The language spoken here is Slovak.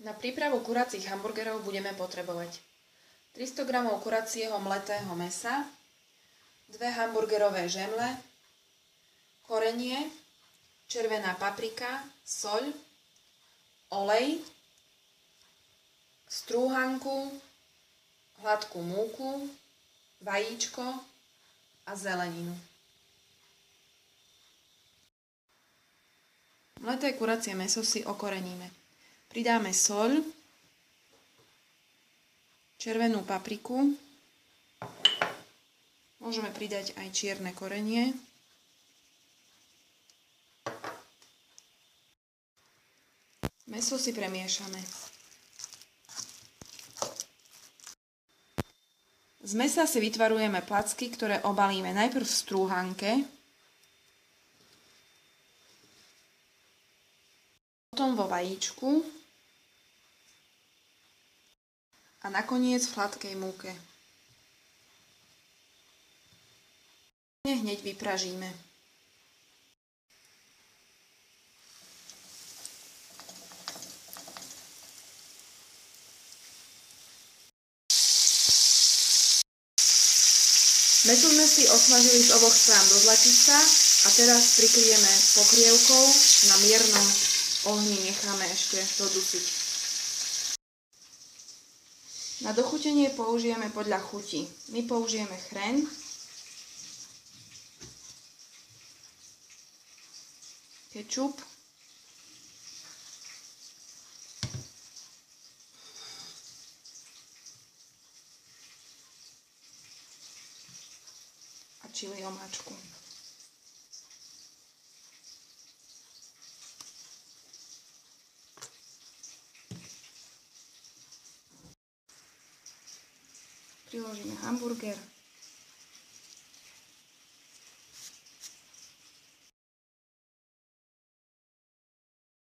Na prípravu kuracích hamburgerov budeme potrebovať 300 g kuracieho mletého mäsa, 2 hamburgerové žemle, korenie, červená paprika, soľ, olej, strúhanku, hladkú múku, vajíčko a zeleninu. Mleté kuracie mäso si okoreníme. Pridáme soľ, červenú papriku, môžeme pridať aj čierne korenie, mäso si premiešame. Z mäsa si vytvarujeme placky, ktoré obalíme najprv v strúhanke, potom vo vajíčku a nakoniec v hladkej múke. Hneď vypražíme. Mäso sme si osmažili z oboch strán do zlatiska a teraz prikryjeme pokrievkou, na miernom ohni necháme ešte dodusiť. Na dochutenie použijeme podľa chuti. My použijeme chreň, kečup, a čili omáčku. Priložíme hamburger.